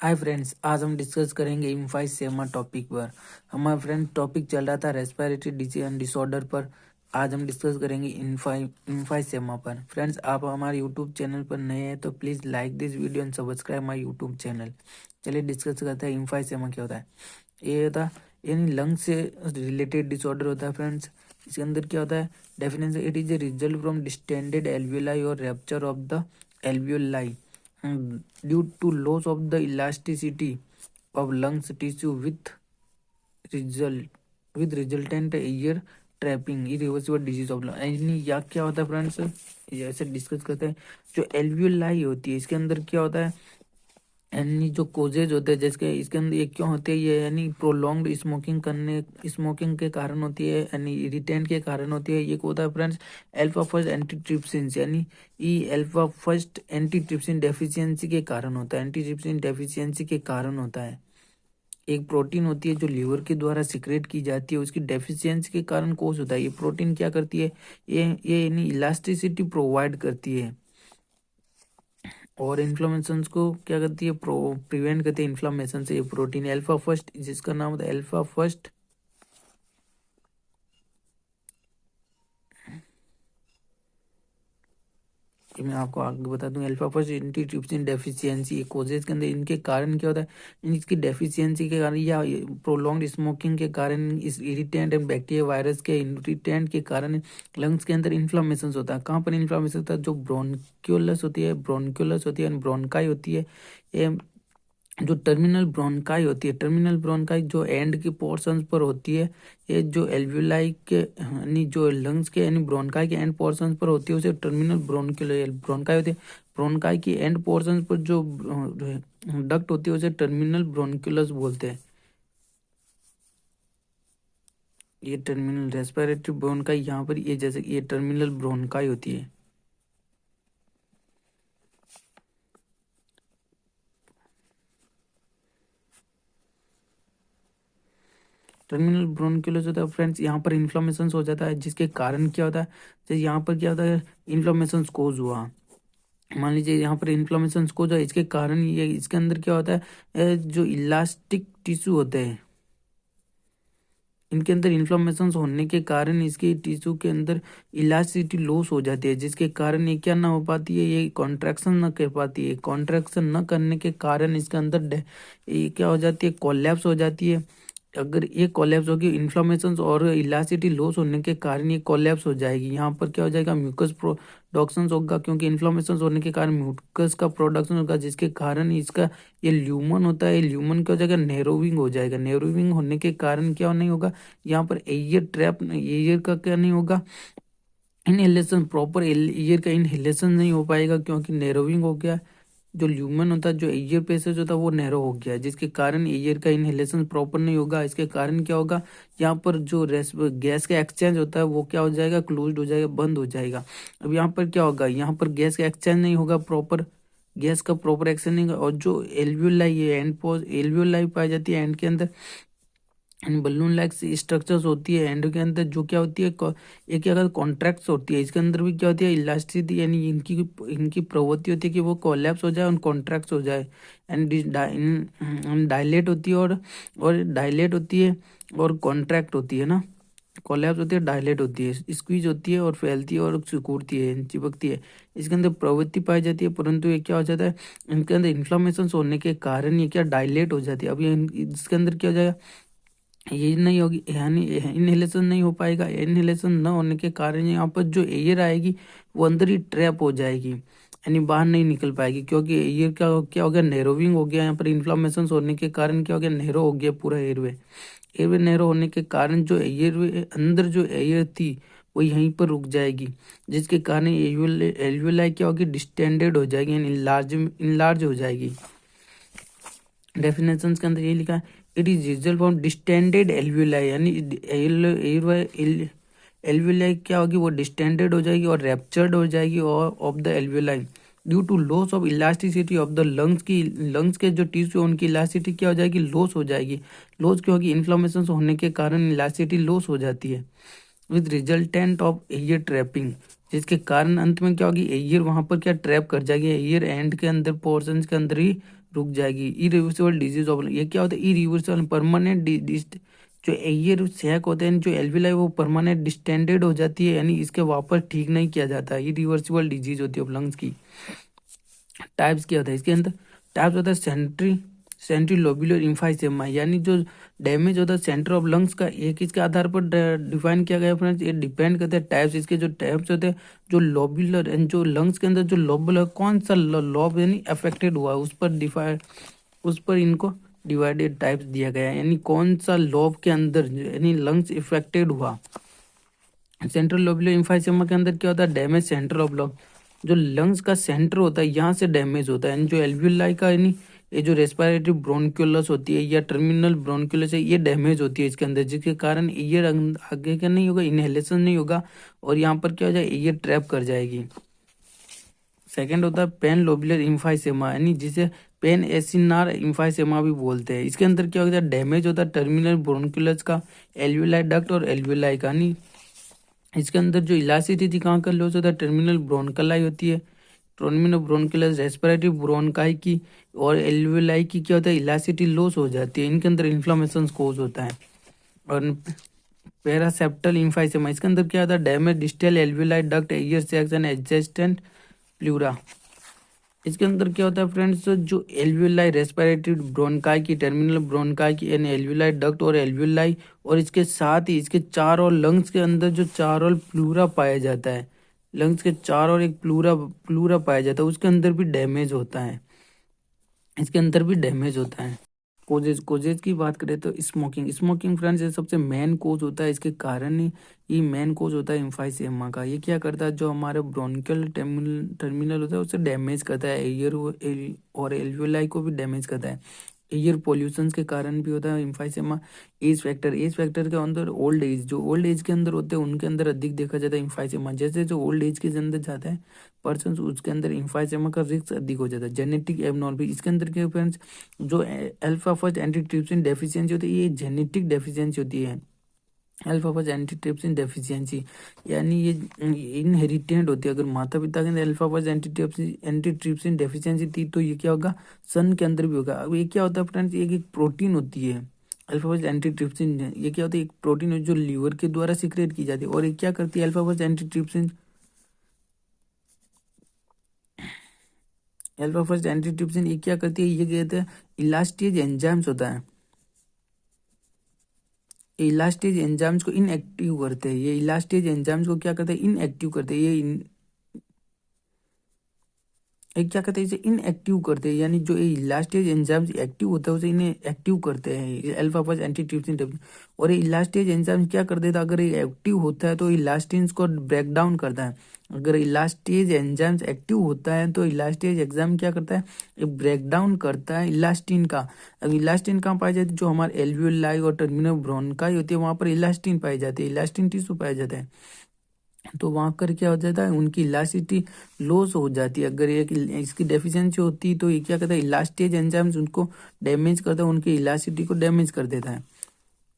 Hi friends, आज हम discuss करेंगे एम्फाइसेमा टॉपिक पर। हमारा फ्रेंड टॉपिक चल रहा था रेस्पिरेटरी डिजीज एंड डिसऑर्डर पर। आज हम डिस्कस करेंगे एम्फाइसेमा पर। फ्रेंड्स, आप हमारे यूट्यूब चैनल पर नए हैं तो please like this video and subscribe my YouTube channel. चलिए डिस्कस करते हैं एम्फाइसेमा क्या होता है। ये होता है यानी लंग्स से रिलेटेड डिसऑर्डर होता है फ्रेंड्स। इसके अंदर क्या होता है definition, it is a result from distended alveoli और rupture of the alveoli due to loss of the elasticity of lungs tissue with resultant ear trapping irreversible disease of lung। यानी या क्या होता है फ्रेंड्स, ये ऐसे डिस्कस करते हैं। जो एल्वियोलाई होती है इसके अंदर क्या होता है, यानी जो कोजेज होते हैं जिसके इसके अंदर ये क्यों होते हैं, ये यानी प्रोलॉन्ग्ड स्मोकिंग के कारण होती है, यानी इरिटेंट के कारण होती है। ये होता है फ्रेंड्स अल्फा फर्स्ट एंटीट्रिप्सिन, यानी ई अल्फा फर्स्ट एंटीट्रिप्सिन डेफिशिएंसी के कारण होता है। एंटीट्रिप्सिन डेफिशिएंसी के कारण होता है। एक प्रोटीन होती है जो लीवर के द्वारा सिक्रेट की जाती है, उसकी डेफिशिएंसी के कारण कोज होता है। ये प्रोटीन क्या करती है, ये यानी इलास्टिसिटी प्रोवाइड करती है और इन्फ्लेमेशन को क्या करती है, प्रिवेंट करती है इन्फ्लेमेशन से। ये प्रोटीन अल्फा फर्स्ट, जिसका नाम होता है अल्फा फर्स्ट मैं आपको आगे बता दूं। Alpha first antitrypsin deficiency causes के अंदर इनके कारण क्या होता है, इसकी डेफिशिएंसी के कारण या प्रोलॉन्ग्ड स्मोकिंग के कारण, इस इरिटेंट एंड बैक्टीरिया वायरस के इरिटेंट के कारण लंग्स के अंदर इन्फ्लामेशन होता है। कहाँ पर इन्फ्लामेशन होता है, जो ब्रोंक्यूलस होती है ब्रोंकाई होती है। ये जो टर्मिनल ब्रोंकाई होती है, टर्मिनल ब्रोंकाई जो एंड के पोर्शंस पर होती है, ये जो एल्वियोलाई के यानी जो लंग्स के यानी ब्रोंकाई के एंड पोर्शंस पर होती है उसे टर्मिनल ब्रोंक्यूलर ब्रोंकाई होती है। ब्रोंकाई की एंड पोर्शंस पर जो डक्ट होती है उसे टर्मिनल ब्रोंक्यूलस बोलते हैं। ये टर्मिनल रेस्पिरेटरी ब्रोंकाई यहाँ पर ये जैसे ये टर्मिनल ब्रोंकाई होती है। टर्मिनल ब्रोंक्यूलस होता है फ्रेंड्स, यहाँ पर इन्फ्लामेशन हो जाता है जिसके कारण क्या होता है, जैसे यहाँ पर क्या होता है इन्फ्लामेशन कोज हुआ, मान लीजिए यहाँ पर इन्फ्लामेशन को जो इसके कारण ये इसके अंदर क्या होता है, जो इलास्टिक टिश्यू होते हैं इनके अंदर इन्फ्लामेशन होने के कारण इसके टिश्यू के अंदर इलास्टिसिटी लॉस हो जाती है, जिसके कारण ये क्या ना हो पाती है, ये कॉन्ट्रैक्शन ना कर पाती है। कॉन्ट्रैक्शन न करने के कारण इसके अंदर ये क्या हो जाती है, कोलैप्स हो जाती है। अगर ये कोलैप्स होगी, इन्फ्लामेशन और इलास्टिसिटी लॉस होने के कारण ये कोलैप्स हो जाएगी। यहाँ पर क्या हो जाएगा, म्यूकस प्रोडक्शन होगा, क्योंकि इन्फ्लामेशन होने के कारण म्यूकस का प्रोडक्शन होगा, जिसके कारण इसका ये ल्यूमन होता है, ल्यूमन क्या हो जाएगा, नैरोविंग हो जाएगा। नैरोविंग होने के कारण क्या नहीं होगा, यहाँ पर एयर ट्रैप, एयर का क्या नहीं होगा, इनहेलेशन, प्रॉपर एयर का इनहेलेशन नहीं हो पाएगा, क्योंकि नैरोविंग हो गया। जो ल्यूमन होता है, जो एयर पैसेज होता है वो नैरो हो गया, जिसके कारण एयर का इनहेलेशन प्रॉपर नहीं होगा। इसके कारण क्या होगा, यहाँ पर जो गैस का एक्सचेंज होता है वो क्या हो जाएगा, क्लोज्ड हो जाएगा, बंद हो जाएगा। अब यहाँ पर क्या होगा, यहाँ पर गैस का एक्सचेंज नहीं होगा, प्रॉपर गैस का प्रॉपर एक्सचेंज नहीं होगा। और जो एल्वियोलाई है एंड पोज एल्वियोलाई पाई जाती है एंड के अंदर, बलून लाइक स्ट्रक्चर्स होती है एंड के अंदर, जो क्या होती है एक क्या कॉन्ट्रैक्ट्स होती है। इसके अंदर भी क्या होती है, इलास्टिसिटी, यानी इनकी इनकी प्रवृत्ति होती है कि वो कोलैप्स हो जाए और कॉन्ट्रैक्ट्स हो जाए। एंड डायलेट होती है और डायलेट होती है और कॉन्ट्रैक्ट होती है ना। कोलैप्स होती है, डायलेट होती है, स्क्वीज होती है और फैलती है और सिकुड़ती है, चिपकती है। इसके अंदर प्रवृत्ति पाई जाती है, परंतु ये क्या हो जाता है, इनके अंदर इन्फ्लामेशन होने के कारण ये क्या डायलेट हो जाती है। अब ये इसके अंदर क्या हो जाएगा, ये नहीं होगी, यानी इनहेलेशन नहीं हो पाएगा। इनहेलेशन न होने के कारण यहाँ पर जो एयर आएगी वो अंदर ही ट्रैप हो जाएगी, यानी बाहर नहीं निकल पाएगी, क्योंकि एयर का क्या हो गया, नैरोविंग हो गया। यहाँ पर इन्फ्लामेशन होने के कारण क्या हो गया, नैरो हो गया पूरा एयरवे। एयरवे नैरो होने के कारण जो एयरवे अंदर जो एयर थी वो यहीं पर रुक जाएगी, जिसके कारण एल्वियोलाई क्या होगी, डिस्टेंडेड हो जाएगी, यानी इनलार्ज हो जाएगी। डेफिनेशन के अंदर ये लिखा है, it is result from distended alveoli, यानी एल्वियोलाई क्या होगी, वो डिस्टेंडेड हो जाएगी और रैप्चर्ड हो जाएगी of the alveoli due to loss of elasticity of the lungs के जो टिश्यू उनकी इलास्टिसिटी क्या हो जाएगी, लॉस हो जाएगी। लॉस क्या होगी, इन्फ्लामेशन होने के कारण इलास्टिसिटी लॉस हो जाती है, with resultant of air trapping. जिसके कारण अंत में क्या होगी, एयर वहां पर क्या ट्रैप कर जाएगी, एयर एंड के अंदर पोर्शन के अंदर ही रुक जाएगी। इरिवर्सिबल डिजीज ऑफ, ये क्या होता है, इरिवर्सिबल परमानेंट, जो एयर सैक होते हैं, जो एल्विलाई वो परमानेंट डिस्टेंडेड हो जाती है, यानी इसके वापस ठीक नहीं किया जाता है। इरिवर्सिबल डिजीज होती है लंग्स की। टाइप्स क्या होता है इसके अंदर, टाइप्स होता है सेंट्री लोब्यूलर इम्फाइसेमा, यानी जो डैमेज होता है सेंटर ऑफ लंग्स का, एक इसके आधार पर डिफाइन किया गया फ्रेंड्स। ये डिपेंड करते हैं टाइप्स, इसके जो टाइप्स होते हैं, जो लोब्यूलर एंड जो लंग्स के अंदर जो लोबुलर कौन सा लॉब यानी अफेक्टेड हुआ है, उस पर इनको डिवाइडेड टाइप्स दिया गया है, यानी कौन सा लॉब के अंदर यानी लंग्स इफेक्टेड हुआ। सेंट्रल लोब्यूलर इम्फाइसेमा के अंदर क्या होता है, डैमेज सेंटर ऑफ लंग, जो लंग्स का सेंटर होता है यहाँ से डैमेज होता है, यानी जो एल्वियोलाई का यानी ये जो रेस्पिरेटरी ब्रोंक्यूलस होती है या टर्मिनल ब्रोंक्यूलस है, ये डैमेज होती है इसके अंदर, जिसके कारण एयर आगे का नहीं होगा, इनहेलेशन नहीं होगा, और यहाँ पर क्या हो जाए, एयर ट्रैप कर जाएगी। सेकेंड होता है पेन लोब्यूलर इम्फाइसेमा, यानी जिसे पेन एसिनार इम्फाइसेमा भी बोलते हैं। इसके अंदर क्या होता है, डैमेज होता है टर्मिनल ब्रोंक्यूलस का, एल्वियोलाई डक्ट और एल्वियोलाई का, यानी इसके अंदर जो इलास्टिसिटी कहाँ का लॉस होता है, टर्मिनल ब्रोंकलाई होती है, टर्मिनल ब्रोंकुलस रेस्पिरेटरी ब्रोंकाई की और एल्वियोलाई की क्या होता है, इलास्टिसिटी लॉस हो जाती है, इनके अंदर इन्फ्लामेशन कोज होता है। और पैरासेप्टल इम्फाइसेमा, इसके अंदर क्या होता है, damage distal alveoli duct, air sacs and adjacent pleura. इसके अंदर क्या होता है फ्रेंड्स, जो एल्वियोलाई रेस्पिरेटरी ब्रोंकाई की, टर्मिनल ब्रोंकाई की यानी एल्वियोलाई डक्ट और एल्वियोलाई, और इसके साथ ही इसके चार और लंग्स के अंदर जो चार और प्लूरा पाया जाता है, लंग्स के चार और एक प्लूरा प्लूरा पाया जाता है, उसके अंदर भी डैमेज होता है, इसके अंदर भी डैमेज होता है। कोजेज की बात करें तो स्मोकिंग फ्रेंड्स ये सबसे मेन कोज होता है, इसके कारण ही ये मेन कोज होता है इम्फाइसेमा का। ये क्या करता है, जो हमारे ब्रोंकियल टर्मिनल होता है उसे डैमेज करता है, एयर और एल्वियोलाई को भी डैमेज करता है। एयर पोल्यूशन के कारण भी होता है इम्फाइसेमा। एज फैक्टर के अंदर ओल्ड एज, जो ओल्ड एज के अंदर होते हैं उनके अंदर अधिक देखा जाता है इम्फाइसेमा। जैसे जो ओल्ड एज के अंदर जाता है पर्सन, उसके अंदर इम्फाइसेमा का रिस्क अधिक हो जाता है। जेनेटिक एबनॉर्मल, इसके अंदर के फ्रेंड्स जो अल्फा फर्स्ट एंटीट्रिप्सिन डेफिशिएंसी होती है, ये जेनेटिक डेफिशिएंसी होती है। अल्फा फर्स्ट एंटीट्रिप्सिन डेफिशिएंसी यानी ये इनहेरिटेंट होती है। अगर माता पिता के अंदर अल्फा फर्स्ट एंटीट्रिप्सिन डेफिशिएंसी थी तो ये क्या होगा, सन के अंदर भी होगा। अब ये क्या होता है फ्रेंड्स, ये एक प्रोटीन होती है अल्फा फर्स्ट एंटीट्रिप्सिन, ये क्या होता है, एक प्रोटीन है जो लीवर के द्वारा सिक्रेट की जाती है। और ये क्या करती है, अल्फा फर्स्ट एंटीट्रिप्सिन ये क्या करती है, ये कहते हैं इलास्टेज एंजाइम्स होता है, इलास्टेज एंजाइम्स को इनएक्टिव करते हैं। ये इलास्टेज एंजाइम्स को क्या करते हैं, इनएक्टिव करते हैं। ये क्या करते हैं, इसे इनएक्टिव करते हैं, यानी जो ये इलास्टेज एंजाइम्स एक्टिव होता है उसे इन्हें एक्टिव करते हैं, अल्फा फर्स्ट एंटीट्रिप्सिन। और ये इलास्टेज एंजाइम क्या कर देता है, अगर ये एक्टिव होता है तो इलास्टिन्स को ब्रेक डाउन करता है। अगर इलास्टेज एंजाइम्स एक्टिव होता है तो इलास्टेज एंजाइम क्या करता है, ये ब्रेक डाउन करता है इलास्टिन का। अब इलास्टिन कहाँ पाई जाती है, जो हमारे एल्वियोलाई और टर्मिनल ब्रोंकाई होती है वहां पर इलास्टिन पाई जाती है, इलास्टिन टिश्यू पाया जाता है। तो वहां कर क्या हो जाता है, उनकी इलास्टिसिटी लॉस हो जाती है। अगर ये इसकी डेफिशिएंसी होती है तो ये क्या करता है, इलास्टेज एंजाइम्स उनको डैमेज करता है, उनकी इलास्टिसिटी को डैमेज कर देता है।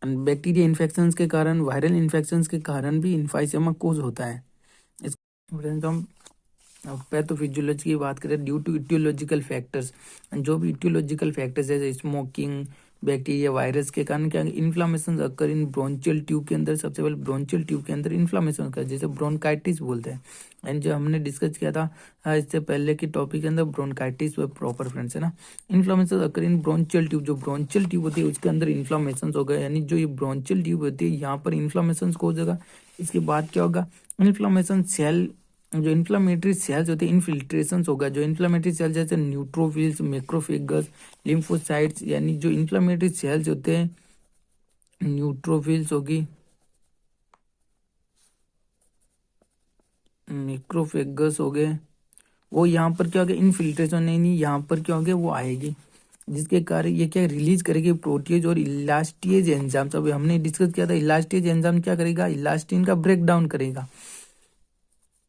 बैक्टीरिया इन्फेक्शंस के कारण, वायरल इन्फेक्शंस के कारण भी इन्फाइसेमा कोज होता है। हम पैथोफिजियोलॉजी की बात करें, ड्यू टू इटियोलॉजिकल फैक्टर्स, जो भी इटियोलॉजिकल फैक्टर्स है, स्मोकिंग, बैक्टीरिया, वायरस के कारण क्या इन्फ्लामेशन अकर इन ब्रोंचियल ट्यूब के अंदर। सबसे पहले ब्रोंचियल ट्यूब के अंदर इन्फ्लामेशन होता है, जैसे ब्रोंकाइटिस बोलते हैं। एंड जो हमने डिस्कस किया था इससे पहले के टॉपिक के अंदर, ब्रोंकाइटिस व प्रॉपर फ्रेंड्स है ना। इन्फ्लामेशन अकर इन ब्रोंचियल ट्यूब, जो ब्रोंचियल ट्यूब होती है उसके अंदर इन्फ्लामेशन हो गया, यानी जो ये ब्रोंचियल ट्यूब होती है यहाँ पर इन्फ्लामेशन हो जाएगा। इसके बाद क्या होगा, इन्फ्लामेशन सेल, जो इन्फ्लामेटरी सेल्स होते हैं इनफिल्ट्रेशन होगा। जो इन्फ्लामेटरी सेल्स जैसे न्यूट्रोफिल्स, मैक्रोफेगस, लिम्फोसाइट्स, यानी जो इन्फ्लामेटरी सेल्स होते हैं, न्यूट्रोफिल्स होगी, मैक्रोफेगस हो गए, वो यहाँ पर क्या होगा, इनफिल्ट्रेशन नहीं, यहाँ पर क्या होगा, वो आएगी, जिसके कारण ये क्या रिलीज करेगी, प्रोटीज और इलास्टेज एंजाइम्स। अभी हमने डिस्कस किया था, इलास्टेज एंजाइम क्या करेगा, इलास्टिन का ब्रेक डाउन करेगा,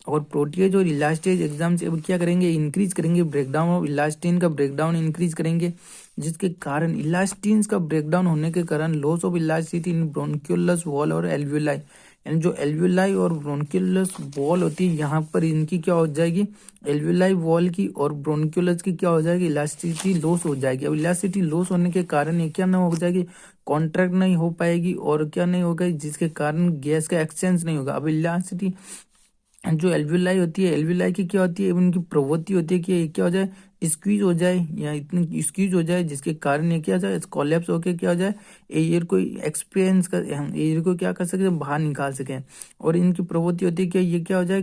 और प्रोटीज और इलास्टेज एग्जाम से क्या करेंगे, इंक्रीज करेंगे ब्रेकडाउन ऑफ इलास्टिन का ब्रेकडाउन इंक्रीज करेंगे, जिसके कारण इलास्टिन का ब्रेकडाउन होने के कारण loss of elasticity in bronchioles wall और एल्वियोलाई, एंड जो एल्वियोलाई और ब्रोंक्यूलस वॉल होती है यहाँ पर इनकी क्या हो जाएगी, एल्वियोलाई वॉल की और ब्रोंक्यूलस की क्या हो जाएगी, इलास्टिसिटी लॉस हो जाएगी। अब इलास्टिसिटी लॉस होने के कारण ये क्या ना हो जाएगी, कॉन्ट्रैक्ट नहीं हो पाएगी और क्या नहीं होगा, जिसके कारण गैस का एक्सचेंज नहीं होगा। अब इलास्टिसिटी जो एल्वियोलाई होती है, एल्वियोलाई की क्या होती है, उनकी प्रवृत्ति होती है कि ये क्या हो जाए, स्क्वीज हो जाए या इतनी स्क्वीज हो जाए जिसके कारण ये क्या हो जाए, कोलैप्स होके क्या हो जाए, एयर को एक्सपीरियंस कर, हम एयर को क्या कर सके, बाहर निकाल सके। और इनकी प्रवृत्ति होती है कि ये क्या हो जाए,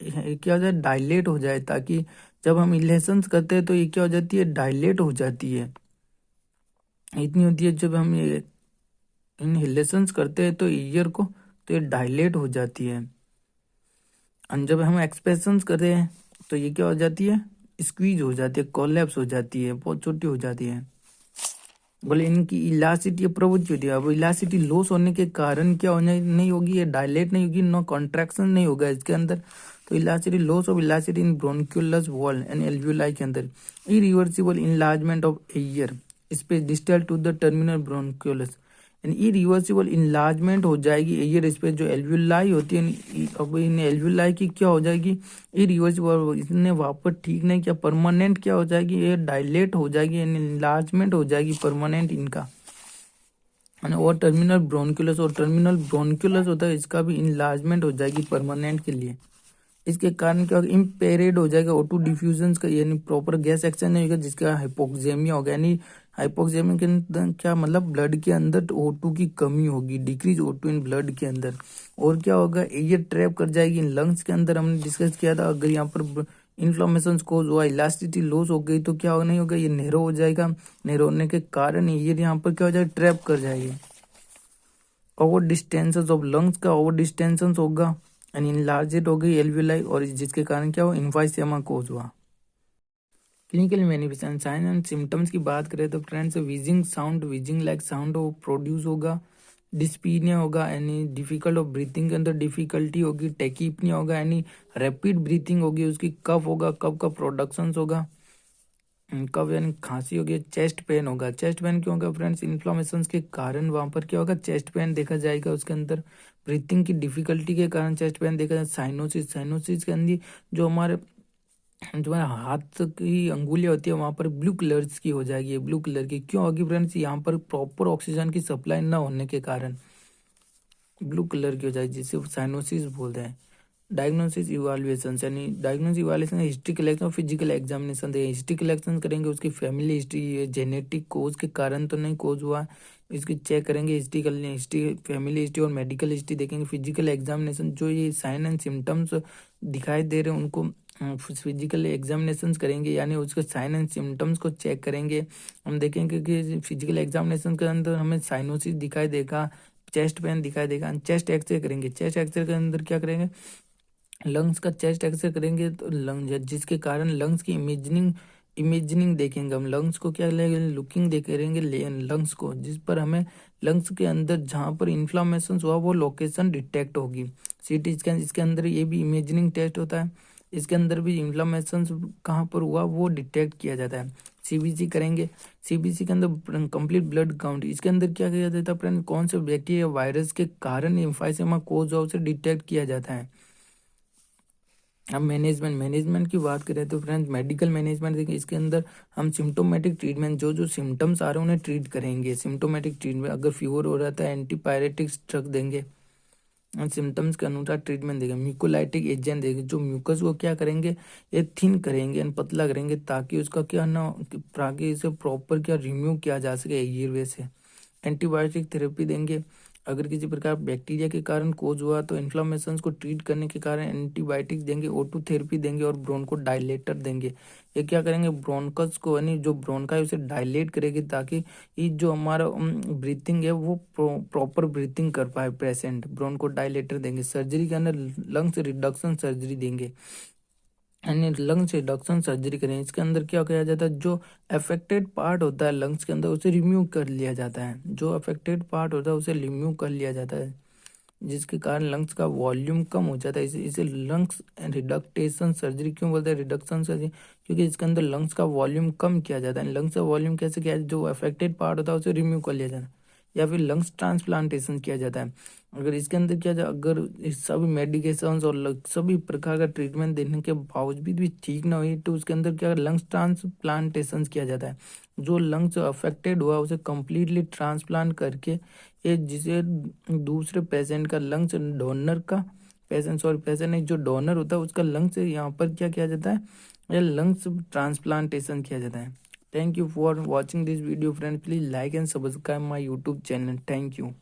क्या हो जाए, डायलेट हो जाए, ताकि जब हम इनहेलेशंस करते हैं तो ये क्या हो जाती है, डायलेट हो जाती है। इतनी होती है जब हम ये इनहेलेशंस करते हैं तो ईयर को, तो ये डायलेट हो जाती है। और जब हम एक्सप्रेशंस करते हैं तो ये क्या हो जाती है, स्क्वीज हो जाती है, कोलैप्स हो जाती है, बहुत छोटी हो जाती है। बोले इनकी इलास्टिसिटी प्रवृत्ति होती है। अब इलास्टिसिटी लॉस होने के कारण क्या होने नहीं होगी, ये डायलेट नहीं होगी, नो कॉन्ट्रैक्शन नहीं होगा इसके अंदर। तो elasticity loss of elasticity in bronchioles wall and alveoli के अंदर irreversible enlargement of air space distal to the terminal bronchioles and irreversible enlargement हो जाएगी एयर स्पेस जो एल्वियोलाई होती है। अब इन एल्वियोलाई की क्या हो जाएगी, इरिवर्सिबल, इसने वापस ठीक नहीं किया, परमानेंट क्या हो जाएगी, ये डायलेट हो जाएगी, इनलार्जमेंट हो जाएगी परमानेंट इनका। और टर्मिनल ब्रोंक्यूलस, और टर्मिनल ब्रोंक्यूलस होता है इसका भी इनलार्जमेंट हो जाएगी परमानेंट के लिए। इसके कारण क्या होगा, इम्पेयर्ड हो जाएगा O2 डिफ्यूजन का, यानी प्रॉपर गैस एक्सचेंज नहीं होगा, जिसका हाइपोक्सेमिया होगा। यानी हाइपोक्सेमिया के अंदर क्या मतलब, ब्लड के अंदर O2 की कमी होगी, डिक्रीज O2 इन ब्लड के अंदर। और क्या होगा, एयर ट्रैप कर जाएगी इन लंग्स के अंदर, हमने डिस्कस किया था। अगर यहाँ पर इन्फ्लामेशन कोज हुआ, इलास्टिसिटी लॉस हो गई तो क्या होगा, नहीं होगा, ये नैरो हो जाएगा। नैरो होने के कारण एयर यहाँ पर क्या हो जाएगा, ट्रैप कर जाएगी। ओवर डिस्टेंसेस ऑफ लंग्स का ओवर डिस्टेंशन होगा एंड इनलार्जेड हो गई एल्वियोलाई, और जिसके कारण क्या हुआ, इम्फाइसेमा कोज हुआ। Clinical manifestation sign and symptoms की बात करें तो friends, wheezing sound, wheezing like sound वो प्रोड्यूस होगा। डिस्पीनिया होगा, यानी डिफिकल्ट ऑफ ब्रीथिंग के अंदर डिफिकल्टी होगी। टेकीपनिया होगा, यानी रैपिड ब्रीथिंग होगी उसकी। कफ होगा, कफ का प्रोडक्शन होगा, कफ यानी खांसी होगी। चेस्ट पेन होगा, चेस्ट पेन क्यों होगा फ्रेंड्स, इन्फ्लामेशन के कारण वहां पर क्या होगा, चेस्ट पेन देखा जाएगा उसके अंदर। ब्रीथिंग की डिफिकल्टी के कारण चेस्ट पेन देखा जाए। साइनोसिस, साइनोसिस के अंदर जो हमारे हाथ की अंगुलियां होती है वहां पर ब्लू कलर की हो जाएगी, ब्लू कलर की क्यों होगी फ्रेंड्स, यहाँ पर प्रॉपर ऑक्सीजन की सप्लाई न होने के कारण ब्लू कलर की हो जाएगी, जिसे साइनोसिस बोलते हैं। डायग्नोसिस इवाल्युएशन, यानी diagnosis evaluation history collection, physical examination देंगे। हिस्ट्री कलेक्शन करेंगे, उसकी फैमिली हिस्ट्री, जेनेटिक कोज के कारण तो नहीं कोज हुआ, इसकी चेक करेंगे। हिस्ट्री, फैमिली हिस्ट्री और मेडिकल हिस्ट्री देखेंगे। फिजिकल एग्जामिनेशन, जो ये साइन एंड सिम्टम्स दिखाई दे रहे हैं उनको फिजिकल एग्जामिनेशन करेंगे, यानी उसके साइन एंड सिम्टम्स को चेक करेंगे। हम देखेंगे कि फिजिकल एग्जामिनेशन के अंदर हमें साइनोसिस दिखाई देगा, चेस्ट पेन दिखाई देगा। चेस्ट एक्सरे करेंगे, चेस्ट एक्सरे के अंदर क्या करेंगे, लंग्स का चेस्ट एक्सरे करेंगे, तो लंग जिसके कारण लंग्स की इमेजिनिंग इमेजिनिंग देखेंगे। हम लंग्स को क्या लेंगे, लुकिंग देखेंगे लंग्स को, जिस पर हमें लंग्स के अंदर जहाँ पर इन्फ्लामेशन हुआ वो लोकेशन डिटेक्ट होगी। सीटी स्कैन, इसके अंदर ये भी इमेजिनिंग टेस्ट होता है, इसके अंदर भी इन्फ्लामेशन कहाँ पर हुआ वो डिटेक्ट किया जाता है। सीबीसी करेंगे, सीबीसी के अंदर कंप्लीट ब्लड काउंट, इसके अंदर क्या किया जाता है फ्रेंड, कौन से बैक्टीरिया वायरस के कारण एम्फाइसेमा कोज हुआ उसे डिटेक्ट किया जाता है। अब मैनेजमेंट की बात करें तो फ्रेंड्स, मेडिकल मैनेजमेंट देखिए, इसके अंदर हम सिम्टोमेटिक ट्रीटमेंट, जो जो सिम्टम्स आ रहे हैं उन्हें ट्रीट करेंगे। सिम्टोमेटिक ट्रीटमेंट, अगर फीवर हो रहा था एंटीपायरेटिक्स ड्रग देंगे, सिम्टम्स के अनुसार ट्रीटमेंट देंगे। म्यूकोलाइटिक एजेंट देंगे, जो म्यूकस को क्या करेंगे, ये थिन करेंगे एंड पतला करेंगे, ताकि उसका क्या ना, ताकि इसे प्रॉपर क्या रिमूव किया जा सके एयर से। एंटीबायोटिक थेरेपी देंगे, अगर किसी प्रकार बैक्टीरिया के कारण कोज हुआ तो इन्फ्लामेशन को ट्रीट करने के कारण एंटीबायोटिक देंगे। O2 थेरेपी देंगे और ब्रोंको डायलेटर देंगे। ये क्या करेंगे, ब्रोनकस को, यानी जो ब्रोनका है उसे डायलेट करेगी, ताकि ये जो हमारा ब्रीथिंग है वो प्रॉपर ब्रीथिंग कर पाए पेशेंट। ब्रोंको डायलेटर देंगे। सर्जरी के अंदर लंग्स रिडक्शन सर्जरी देंगे, यानी लंग्स रिडक्शन सर्जरी करें। इसके अंदर क्या किया जाता है, जो अफेक्टेड पार्ट होता है लंग्स के अंदर उसे रिमूव कर लिया जाता है, जो अफेक्टेड पार्ट होता है उसे रिमूव कर लिया जाता है, जिसके कारण लंग्स का वॉल्यूम कम हो जाता है। इसे लंग्स रिडक्टेशन सर्जरी क्यों बोलते हैं, रिडक्शन सर्जरी, क्योंकि इसके अंदर लंग्स का वॉल्यूम कम किया जाता है। लंग्स का वॉल्यूम कैसे किया जाता है, जो अफेक्टेड पार्ट होता है उसे रिमूव कर लिया जाता है। या फिर लंग्स ट्रांसप्लांटेशन किया जाता है। अगर इसके अंदर क्या जाए, अगर इस सभी मेडिकेशंस और सभी प्रकार का ट्रीटमेंट देने के बावजूद भी ठीक ना हुई तो उसके अंदर क्या लंग्स ट्रांसप्लांटेशन किया जाता है। जो लंग्स अफेक्टेड हुआ उसे कम्प्लीटली ट्रांसप्लांट करके जिसे दूसरे पेशेंट का लंग्स डोनर का पेशेंट एक जो डोनर होता है उसका लंग्स यहाँ पर क्या किया जाता है, या लंग्स ट्रांसप्लांटेशन किया जाता है। Thank you for watching this video friend, please like and subscribe my YouTube channel. Thank you.